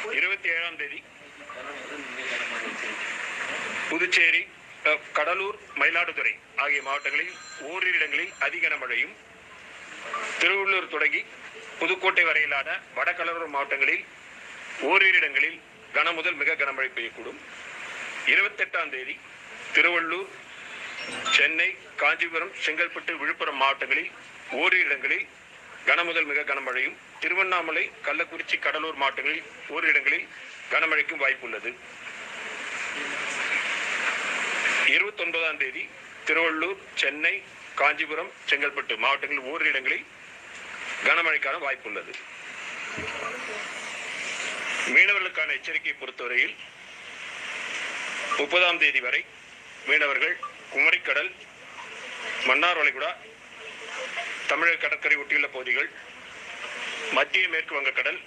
27ஆம் தேதி புதுச்சேரி, கடலூர், மயிலாடுதுறை ஆகிய மாவட்டங்களில் ஓரிரு இடங்களில் அதி கனமழையும், திருவள்ளூர் தொடங்கி புதுக்கோட்டை வரையிலான வடகடலோர மாவட்டங்களில் ஓரிரு இடங்களில் கனமுதல் மிக கனமழை பெய்யக்கூடும். 28ஆம் தேதி திருவள்ளூர், சென்னை, காஞ்சிபுரம், செங்கல்பட்டு, விழுப்புரம் மாவட்டங்களில் ஓரிரு இடங்களில் கனமுதல் மிக கனமழையும், திருவண்ணாமலை, கள்ளக்குறிச்சி, கடலூர் மாவட்டங்களில் ஓரிரு இடங்களில் கனமழைக்கும் வாய்ப்புள்ளது. 29ஆம் தேதி திருவள்ளூர், சென்னை, காஞ்சிபுரம், செங்கல்பட்டு மாவட்டங்களில் ஓரிரு இடங்களில் கனமழைக்கான வாய்ப்புள்ளது. மீனவர்களுக்கான எச்சரிக்கையை பொறுத்தவரையில் 30ஆம் தேதி வரை மீனவர்கள் குமரிக்கடல், மன்னார் வளைகுடா, தமிழக கடற்கரை ஒட்டியுள்ள பகுதிகள், மத்திய மேற்கு வங்கக்கடல்,